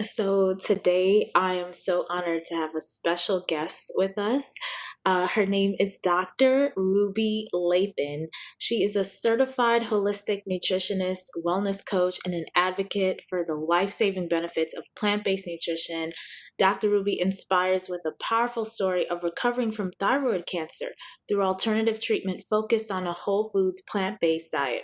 So today I am so honored to have a special guest with us. Her name is Dr. Ruby Lathan. She is a certified holistic nutritionist, wellness coach, and an advocate for the life saving benefits of plant based nutrition. Dr. Ruby inspires with a powerful story of recovering from thyroid cancer through alternative treatment focused on a whole foods plant based diet.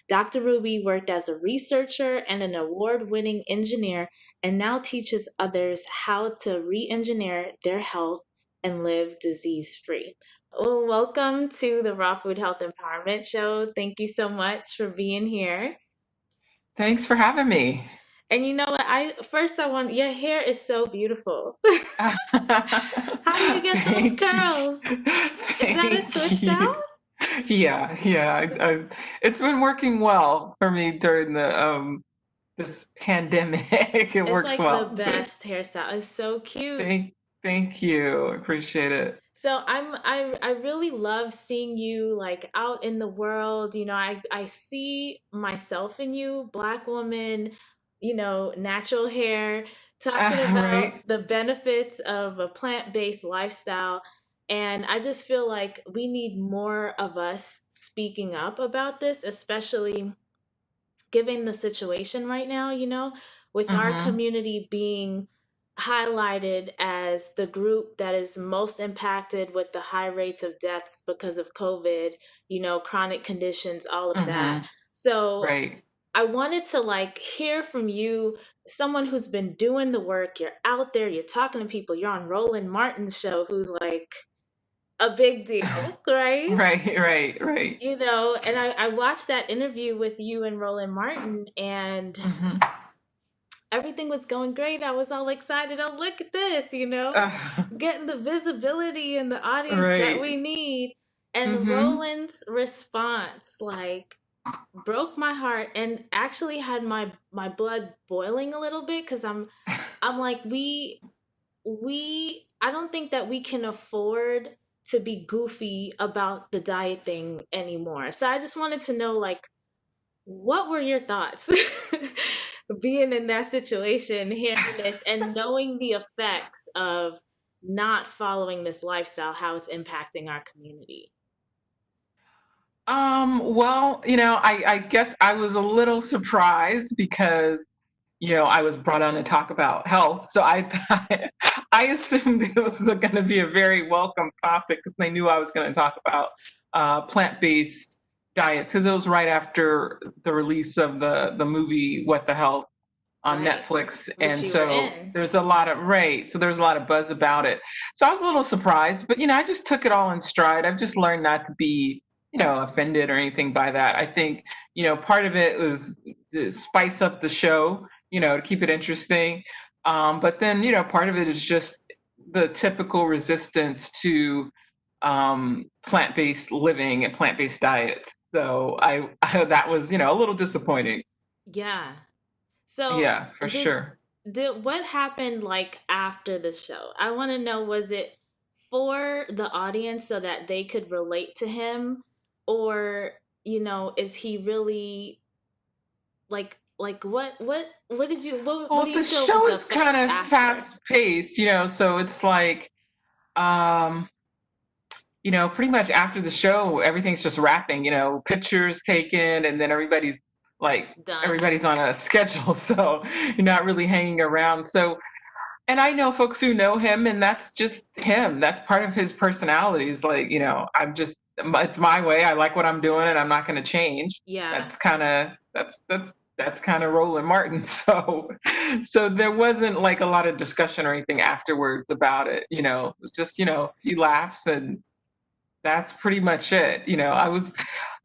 Dr. Ruby worked as a researcher and an award winning engineer and now teaches others how to re engineer their health and live disease free. Well, welcome to the Raw Food Health Empowerment Show. Thank you so much for being here. Thanks for having me. And you know what? I want your hair is so beautiful. How do you get those Thank you. curls? Is that a Thank twist out? you. Yeah. It's been working well for me during the this pandemic. It It's works like the well. best hairstyle. It's so cute. Thank you. I appreciate it. So I really love seeing you like out in the world. I see myself in you, black woman, natural hair, talking Right. about the benefits of a plant-based lifestyle. And I just feel like we need more of us speaking up about this, especially given the situation right now, with our Mm-hmm. community being highlighted as the group that is most impacted with the high rates of deaths because of COVID, chronic conditions, all of that. Mm-hmm. So Right. I wanted to like hear from you, someone who's been doing the work. You're out there, you're talking to people, you're on Roland Martin's show, who's like a big deal, right? Right. And I watched that interview with you and Roland Martin, and Mm-hmm. everything was going great. I was all excited. Oh, look at this, getting the visibility and the audience that Right. we need. And Mm-hmm. Roland's response, like, broke my heart and actually had my blood boiling a little bit because I'm like we I don't think that we can afford to be goofy about the diet thing anymore. So I just wanted to know, like, what were your thoughts being in that situation, hearing this, and knowing the effects of not following this lifestyle, how it's impacting our community? Well, I guess I was a little surprised because, I was brought on to talk about health. So I thought, I assumed it was going to be a very welcome topic because they knew I was going to talk about plant-based diets because it was right after the release of the movie What the Health on Right. Netflix. Which And you were so in. there's a lot of, right. So there's a lot of buzz about it. So I was a little surprised, but, I just took it all in stride. I've just learned not to be, offended or anything by that. I think, part of it was to spice up the show, to keep it interesting. But then, part of it is just the typical resistance to plant-based living and plant-based diets. So that was, a little disappointing. Yeah. So Yeah, for did sure. did what happened like after the show? I want to know, was it for the audience so that they could relate to him, or is he really like what Well, do you the feel was show the is kind effects of after? fast paced, so it's like, um, pretty much after the show, everything's just wrapping, pictures taken, and then like, Done. everybody's on a schedule, so you're not really hanging around. So, and I know folks who know him, and that's just him. That's part of his personality. Is like, it's my way. I like what I'm doing, and I'm not going to change. Yeah. That's kind of Roland Martin. So there wasn't like a lot of discussion or anything afterwards about it. It was just a few laughs, and that's pretty much it.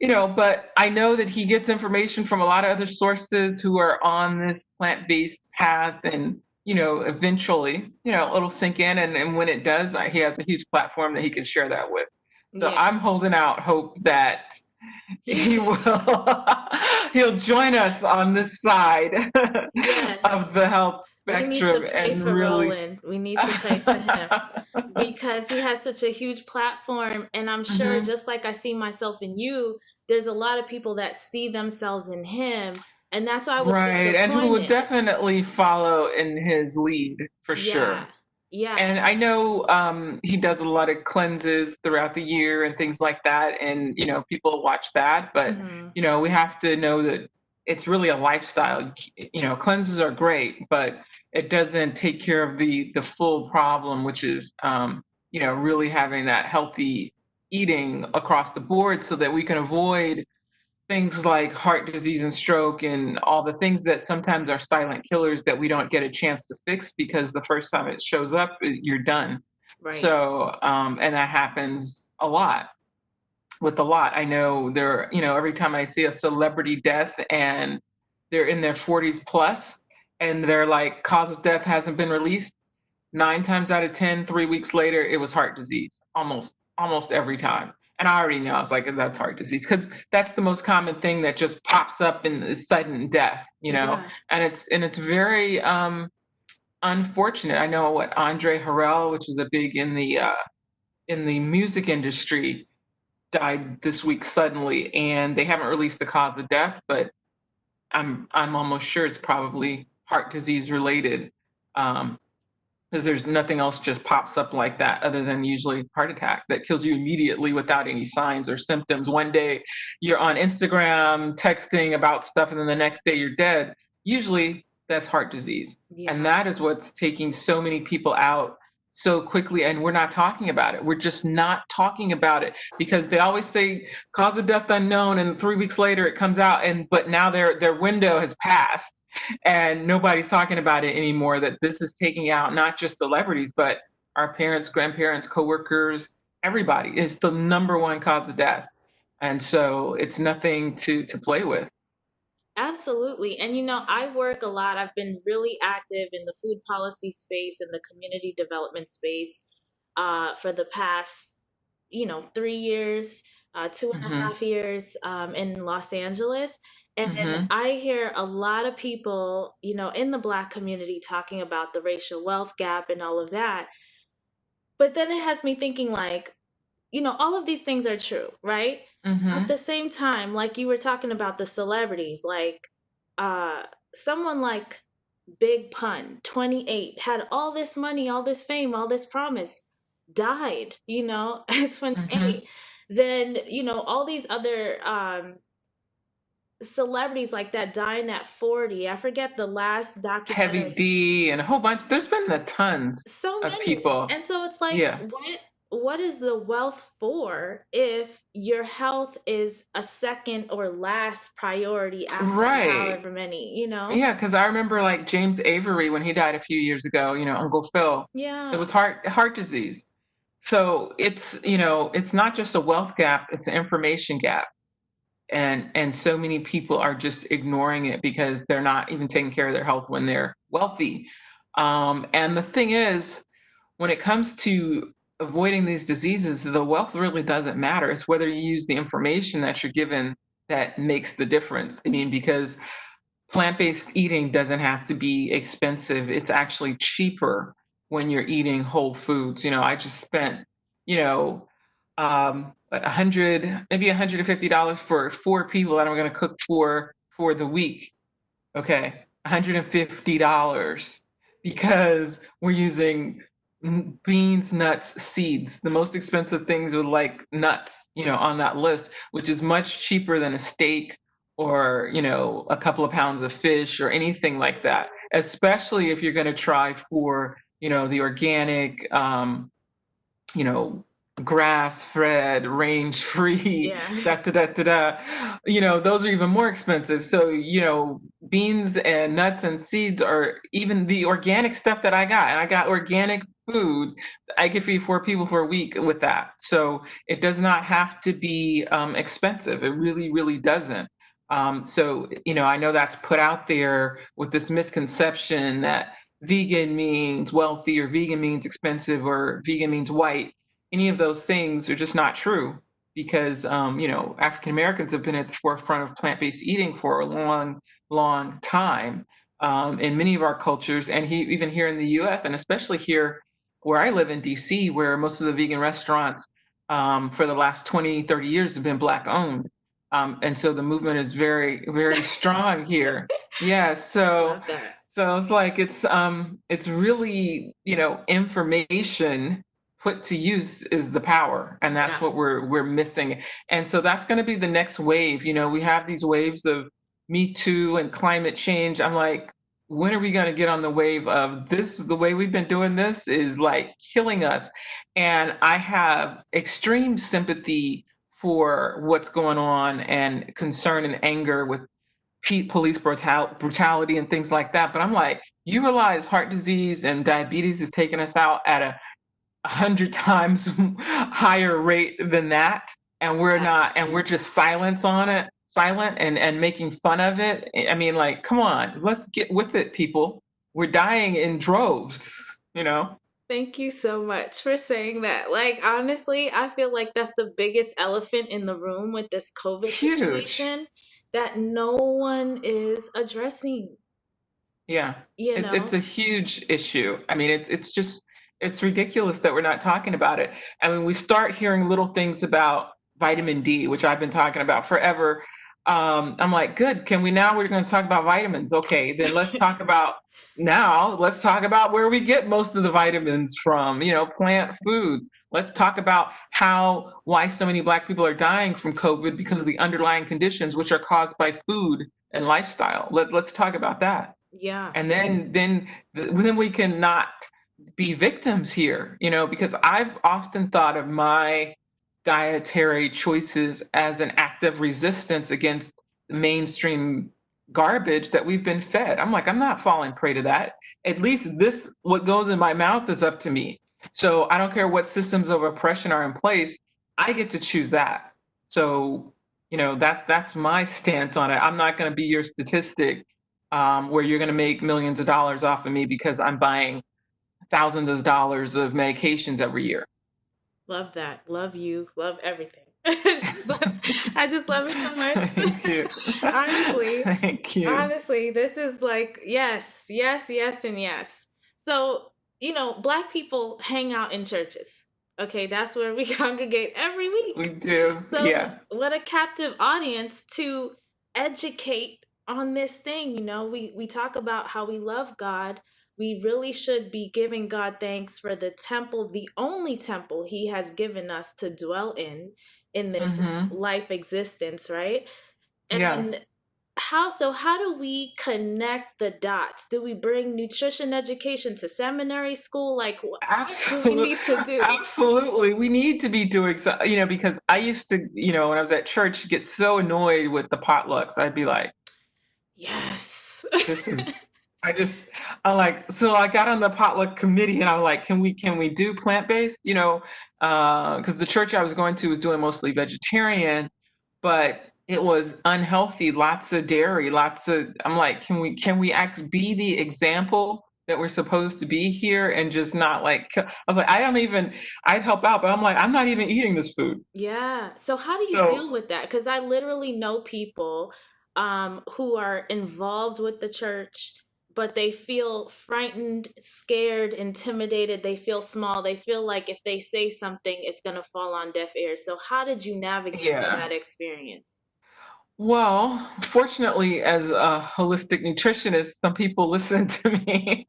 But I know that he gets information from a lot of other sources who are on this plant-based path, and eventually, it'll sink in, and when it does, he has a huge platform that he can share that with. So Yeah. I'm holding out hope that he will Yes. he'll join us on this side Yes. of the health We need to spectrum pray and for really. Roland. We need to pray for him because he has such a huge platform. And I'm sure, Hmm. just like I see myself in you, there's a lot of people that see themselves in him And that's why I was Right. And who would disappointed. definitely follow in his lead for Yeah. sure. Yeah. And I know he does a lot of cleanses throughout the year and things like that. And, people watch that. But, Hmm. we have to know that it's really a lifestyle. Cleanses are great, but it doesn't take care of the full problem, which is, really having that healthy eating across the board so that we can avoid things like heart disease and stroke and all the things that sometimes are silent killers that we don't get a chance to fix because the first time it shows up, you're done. Right. So, and that happens a lot with a lot. I know every time I see a celebrity death and they're in their 40s plus and they're like, cause of death hasn't been released, 9 times out of 10, 3 weeks later, it was heart disease, almost every time. And I already know, I was like, that's heart disease because that's the most common thing that just pops up in sudden death. Yeah. And it's very unfortunate. I know what Andre Harrell, which is a big in the music industry, died this week suddenly, and they haven't released the cause of death, but I'm almost sure it's probably heart disease related. Because there's nothing else just pops up like that other than usually heart attack that kills you immediately without any signs or symptoms. One day you're on Instagram texting about stuff and then the next day you're dead. Usually that's heart disease. And Yeah. that is what's taking so many people out so quickly, and we're not talking about it. We're just not talking about it because they always say cause of death unknown and 3 weeks later it comes out, and but now their window has passed and nobody's talking about it anymore, that this is taking out not just celebrities but our parents, grandparents, coworkers, everybody. Is the number one cause of death, and so it's nothing to play with. Absolutely. And I work a lot. I've been really active in the food policy space and the community development space for the past, 3 years, two and a Hmm. half years in Los Angeles. And Hmm. I hear a lot of people, in the Black community talking about the racial wealth gap and all of that. But then it has me thinking, like, all of these things are true, right? At Hmm. the same time, like you were talking about the celebrities, like uh someone like Big Pun, 28, had all this money, all this fame, all this promise, died, at Hmm. 28. Then, all these other celebrities like that dying at 40. I forget the last Heavy documentary. D and a whole bunch. There's been the tons So of many. people. And so it's like, Yeah. what is the wealth for if your health is a second or last priority after Right. however many, Yeah, because I remember like James Avery when he died a few years ago, Uncle Phil. It Yeah. was heart disease. So it's not just a wealth gap, it's an information gap. And so many people are just ignoring it because they're not even taking care of their health when they're wealthy. And the thing is, when it comes to avoiding these diseases, the wealth really doesn't matter. It's whether you use the information that you're given that makes the difference. I mean, because plant-based eating doesn't have to be expensive. It's actually cheaper when you're eating whole foods. I just spent, what, 100, maybe $150 for 4 people that I'm going to cook for the week. Okay, $150 because we're using beans, nuts, seeds, the most expensive things with like nuts, on that list, which is much cheaper than a steak or, a couple of pounds of fish or anything like that, especially if you're going to try for, the organic, you know, grass fed, range free, Yeah. da da da da da. Those are even more expensive. So, beans and nuts and seeds are even the organic stuff that I got. And I got organic food. I could feed 4 people for a week with that. So it does not have to be expensive. It really, really doesn't. So, I know that's put out there with this misconception that vegan means wealthy or vegan means expensive or vegan means white. Any of those things are just not true because African Americans have been at the forefront of plant-based eating for a long, long time in many of our cultures, and even here in the U.S. and especially here where I live in D.C., where most of the vegan restaurants for the last 20, 30 years have been black owned. And so the movement is very, very strong here. Yeah. So, Love that. so it's like it's really, information put to use is the power, and that's Yeah. what we're missing. And so that's going to be the next wave. We have these waves of Me Too and climate change. I'm like, when are we going to get on the wave of this? The way we've been doing this is like killing us. And I have extreme sympathy for what's going on and concern and anger with police brutality and things like that. But I'm like, you realize heart disease and diabetes is taking us out at a 100 times higher rate than that, and we're not, and Yes. we're just silent and making fun of it. I mean, like, come on, let's get with it, people. We're dying in droves. Thank you so much for saying that. Like, honestly, I feel like that's the biggest elephant in the room with this COVID Huge. situation that no one is addressing, Yeah, you it's know? a huge issue. I mean, it's just it's ridiculous that we're not talking about it. I mean, we start hearing little things about vitamin D, which I've been talking about forever. I'm like, good. Can we now? We're going to talk about vitamins. Okay, then let's talk about where we get most of the vitamins from. Plant foods. Let's talk about why so many Black people are dying from COVID because of the underlying conditions, which are caused by food and lifestyle. Let's talk about that, Yeah. and then we can not be victims here, because I've often thought of my dietary choices as an act of resistance against mainstream garbage that we've been fed. I'm like, I'm not falling prey to that. At least this, what goes in my mouth is up to me. So I don't care what systems of oppression are in place. I get to choose that. So, that's my stance on it. I'm not going to be your statistic, where you're going to make millions of dollars off of me because I'm buying thousands of dollars of medications every year. Love that. Love you. Love everything. I just love it so much. Thank you. Honestly, Thank you. honestly, this is like yes, yes, yes, and yes. So, Black people hang out in churches. Okay, that's where we congregate every We week. do. So, Yeah. what a captive audience to educate on this thing. We talk about how we love God. We really should be giving God thanks for the temple, the only temple He has given us to dwell in this Hmm. life existence, right? Yeah. And how do we connect the dots? Do we bring nutrition education to seminary school? Like what do we Absolutely. need to do? Absolutely. We need to be doing so, because I used to, when I was at church, get so annoyed with the potlucks. I'd be like, Yes. this is I just I like so I got on the potluck committee and I'm like, can we do plant-based? Because the church I was going to was doing mostly vegetarian, but it was unhealthy, lots of dairy, I'm like, can we act be the example that we're supposed to be here and just not like I was like, I'd help out, but I'm like, I'm not even eating this food. Yeah. So how do you deal So with that? Because I literally know people who are involved with the church, but they feel frightened, scared, intimidated. They feel small. They feel like if they say something, it's going to fall on deaf ears. So how did you navigate through yeah. that experience? Well, fortunately, as a holistic nutritionist, some people listen to me.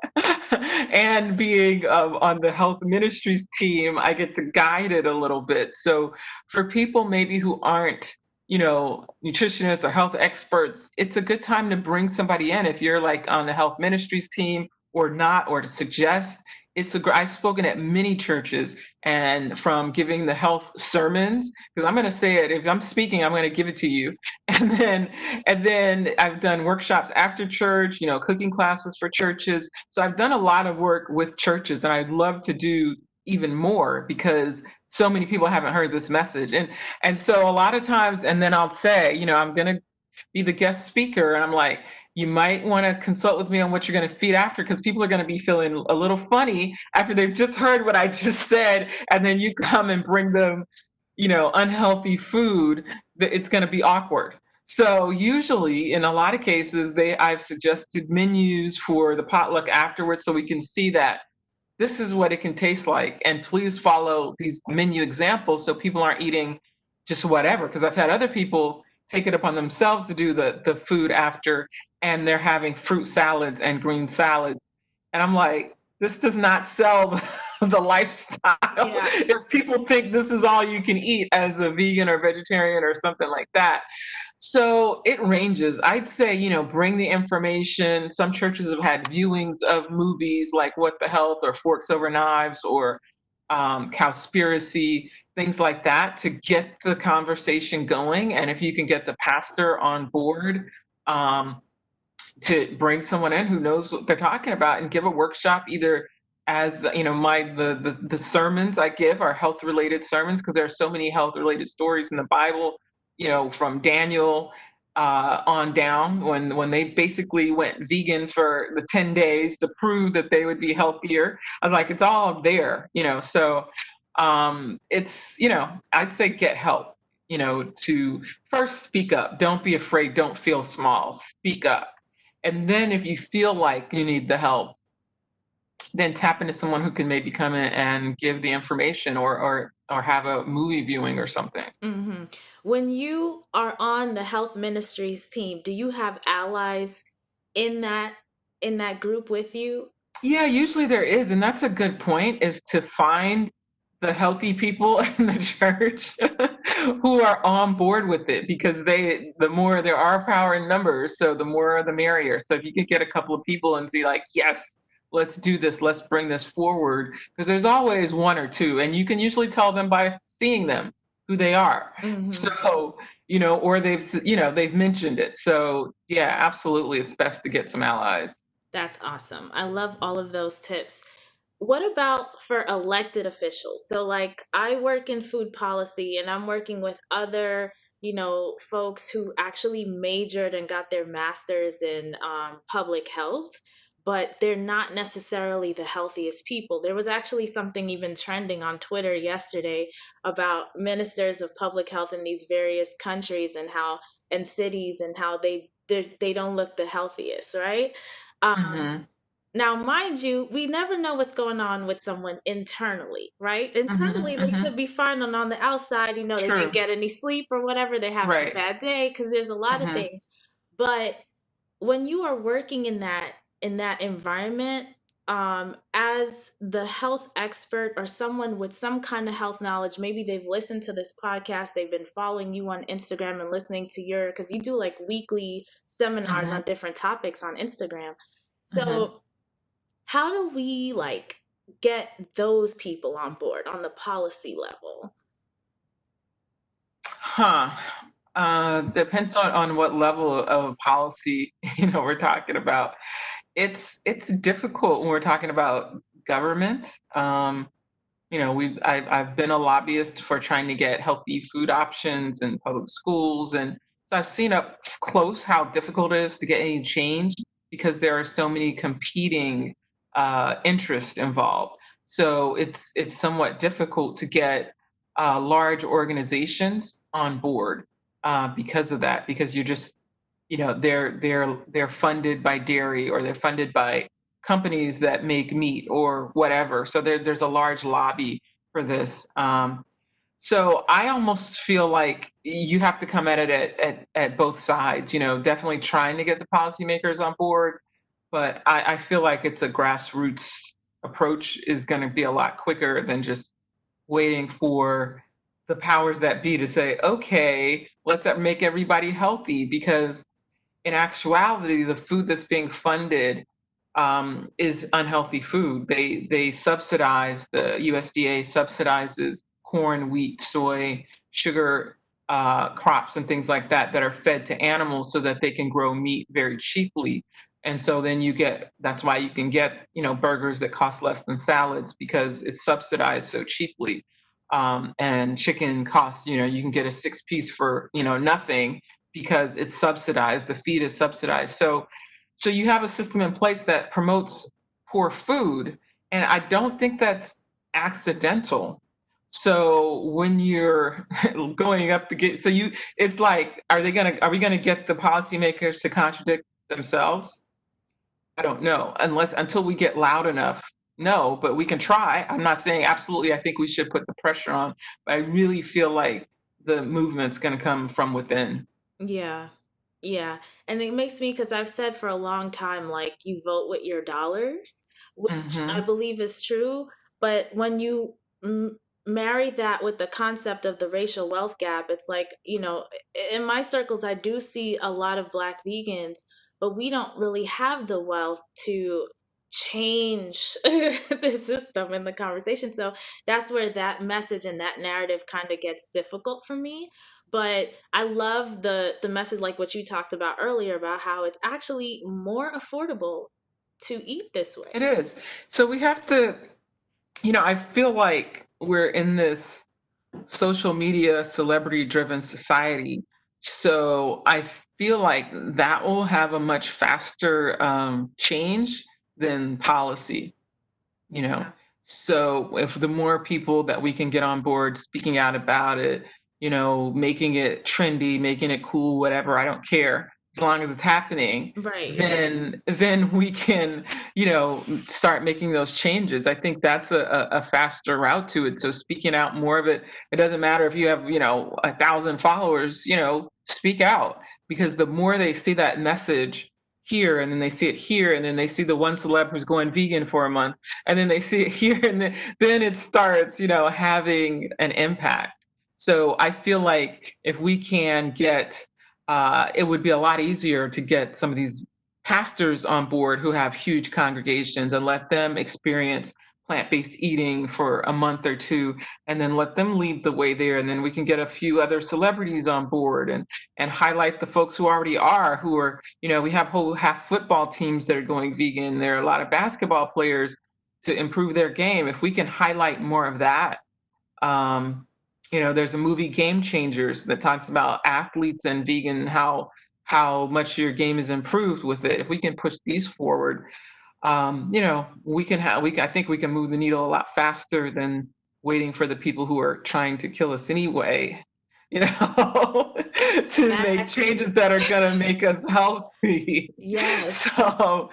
And being on the health ministries team, I get to guide it a little bit. So, for people maybe who aren't, nutritionists or health experts, it's a good time to bring somebody in if you're like on the health ministries team or not, or to suggest. I've spoken at many churches, and from giving the health sermons, because I'm going to say it, if I'm speaking, I'm going to give it to you. and then and then I've done workshops after church, cooking classes for churches. So I've done a lot of work with churches, and I'd love to do even more because so many people haven't heard this message. And so a lot of times, and then I'll say, I'm going to be the guest speaker, and I'm like, you might want to consult with me on what you're going to feed after, because people are going to be feeling a little funny after they've just heard what I just said, and then you come and bring them, unhealthy food. That it's going to be awkward. So usually, in a lot of cases, I've suggested menus for the potluck afterwards, so we can see that this is what it can taste like, and please follow these menu examples so people aren't eating just whatever. Because I've had other people take it upon themselves to do the food after, and they're having fruit salads and green salads. And I'm like, this does not sell the lifestyle. Yeah. If people think this is all you can eat as a vegan or vegetarian or something like that. So it ranges. I'd say, bring the information. Some churches have had viewings of movies like What the Health or Forks Over Knives or Cowspiracy, things like that to get the conversation going. And if you can get the pastor on board, um, to bring someone in who knows what they're talking about and give a workshop either as the sermons I give are health related sermons because there are so many health related stories in the Bible, from Daniel on down when they basically went vegan for the 10 days to prove that they would be healthier. I was like, it's all there, so it's, I'd say get help, to first speak up. Don't be afraid. Don't feel small. Speak up. And then if you feel like you need the help, then tap into someone who can maybe come in and give the information or have a movie viewing or something. Hmm. When you are on the health ministries team, do you have allies in that group with you? Yeah, usually there is, and that's a good point, is to find the healthy people in the church who are on board with it because the more there are power in numbers, so the more the merrier. So if you could get a couple of people and see like, yes, let's do this, let's bring this forward, because there's always one or two, and you can usually tell them by seeing them who they are. Hmm. So, or they've mentioned it. So yeah, absolutely, it's best to get some allies. That's awesome. I love all of those tips. What about for elected officials? So, like, I work in food policy and I'm working with other, folks who actually majored and got their masters in public health, but they're not necessarily the healthiest people. There was actually something even trending on Twitter yesterday about ministers of public health in these various countries and cities and how they don't look the healthiest, right? Um, Hmm. Now, mind you, we never know what's going on with someone internally, right? Hmm. Internally, they Hmm. could be fine, and on the outside, they didn't True. get any sleep or whatever. They're having a Right. bad day because there's a lot of Hmm. things. But when you are working in that environment, as the health expert or someone with some kind of health knowledge, maybe they've listened to this podcast, they've been following you on Instagram and listening to because you do like weekly seminars Hmm. on different topics on Instagram. Hmm. So how do we like get those people on board on the policy level? Huh. Depends on what level of policy we're talking about. It's difficult when we're talking about government. I've been a lobbyist for trying to get healthy food options in public schools, and so I've seen up close how difficult it is to get any change because there are so many competing interests involved. So it's somewhat difficult to get large organizations on board because of that, because you're just they're funded by dairy or they're funded by companies that make meat or whatever. So there's a large lobby for this. So I almost feel like you have to come at it at both sides, definitely trying to get the policymakers on board. But I feel like it's a grassroots approach is going to be a lot quicker than just waiting for the powers that be to say, okay, let's make everybody healthy, because in actuality, the food that's being funded is unhealthy food. They subsidize, the USDA subsidizes corn, wheat, soy, sugar crops and things like that that are fed to animals so that they can grow meat very cheaply. And so then that's why you can get burgers that cost less than salads because it's subsidized so cheaply. And chicken costs, you can get a 6 piece for nothing because it's subsidized. The feed is subsidized. So you have a system in place that promotes poor food, and I don't think that's accidental. So when you're going up against, it's like, are we gonna get the policymakers to contradict themselves? I don't know, until we get loud enough. No, but we can try. I'm not saying absolutely. I think we should put the pressure on, but I really feel like the movement's going to come from within. Yeah. Yeah. And it makes me, because I've said for a long time, like, you vote with your dollars, which I Hmm. believe is true. But when you marry that with the concept of the racial wealth gap, it's like, in my circles, I do see a lot of Black vegans, but we don't really have the wealth to change the system in the conversation. So that's where that message and that narrative kind of gets difficult for me. But I love the message, like what you talked about earlier, about how it's actually more affordable to eat this It way. is. So we have to, I feel like we're in this social media celebrity driven society. So I feel like that will have a much faster change than policy, you know. Yeah. So if the more people that we can get on board speaking out about it, making it trendy, making it cool, whatever, I don't care. As long as it's happening, Right. then we can, start making those changes. I think that's a faster route to it. So speaking out more of it, it doesn't matter if you have, 1,000 followers, speak out, because the more they see that message here, and then they see it here, and then they see the one celeb who's going vegan for a month, and then they see it here, and then it starts, having an impact. So I feel like if we can get, it would be a lot easier to get some of these pastors on board who have huge congregations and let them experience plant-based eating for a month or two, and then let them lead the way there, and then we can get a few other celebrities on board and highlight the folks who already are, who are, we have whole half football teams that are going vegan. There are a lot of basketball players to improve their game. If we can highlight more of that, um, there's a movie Game Changers that talks about athletes and vegan, how much your game is improved with it. If we can push these forward, we can have I think we can move the needle a lot faster than waiting for the people who are trying to kill us anyway, to make Facts. changes that are gonna make us healthy. Yes. So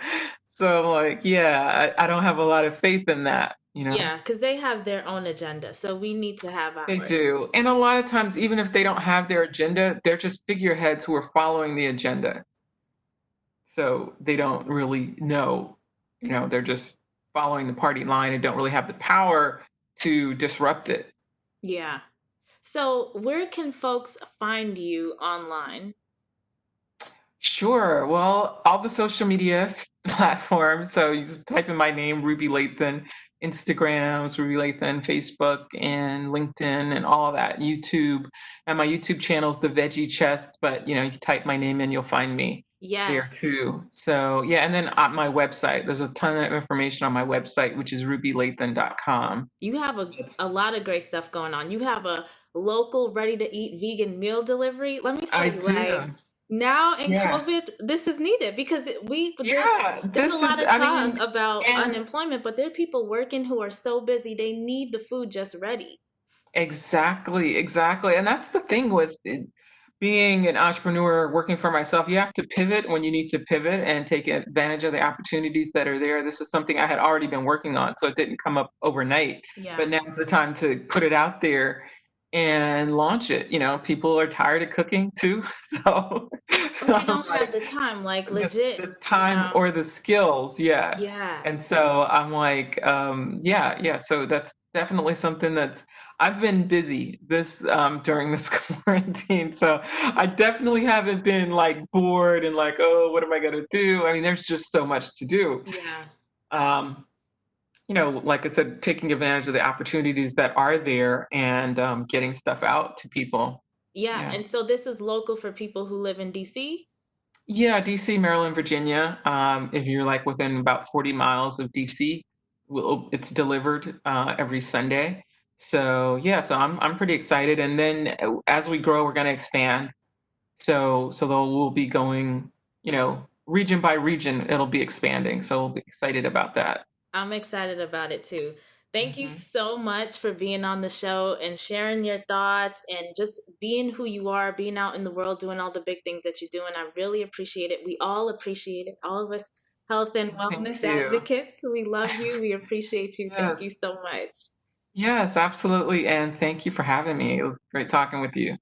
so like, yeah, I don't have a lot of faith in that. Yeah, because they have their own agenda. So we need to have They ours. do. And a lot of times, even if they don't have their agenda, they're just figureheads who are following the agenda. So they don't really know, they're just following the party line and don't really have the power to disrupt it. Yeah. So where can folks find you online? Sure. Well, all the social media platforms. So you just type in my name, Ruby Lathan, Instagrams, Ruby Lathan, Facebook, and LinkedIn, and all of that. YouTube, and my YouTube channel is The Veggie Chest. But you can type my name in, you'll find me there Yes. too. So yeah, and then on my website, there's a ton of information on my website, which is rubylathan.com. You have It's a lot of great stuff going on. You have a local ready to eat vegan meal delivery. Let me tell I you, like, do. now in Yeah. COVID, this is needed because Yeah. there's a This lot is, of I talk mean, about and unemployment, but there are people working who are so busy they need the food just ready. exactly, exactly. And that's the thing with being an entrepreneur, working for myself. You have to pivot when you need to pivot and take advantage of the opportunities that are there. This is something I had already been working on, so it didn't come up overnight. But Yeah. now's the time to put it out there and launch it. People are tired of cooking too. So, Or so they I'm don't have like, the time, like the legit, time or the skills, yeah. Yeah. And so I'm like, yeah, yeah. So that's definitely something that's I've been busy this during this quarantine. So I definitely haven't been like bored and like, oh, what am I gonna do? I mean, there's just so much to do. Yeah. Um, like I said, taking advantage of the opportunities that are there and getting stuff out to people. Yeah. Yeah. And so this is local for people who live in DC? Yeah, DC, Maryland, Virginia. If you're like within about 40 miles of DC, it's delivered every Sunday. So yeah, so I'm pretty excited. And then as we grow, we're going to expand. So we'll be going, region by region, it'll be expanding. So we'll be excited about that. I'm excited about it too. Thank you Hmm. so much for being on the show and sharing your thoughts and just being who you are, being out in the world, doing all the big things that you're doing. I really appreciate it. We all appreciate it. All of us health and Thank wellness you. advocates. We love you. We appreciate you. Thank Yes, you so much. yes, absolutely. And thank you for having me. It was great talking with you.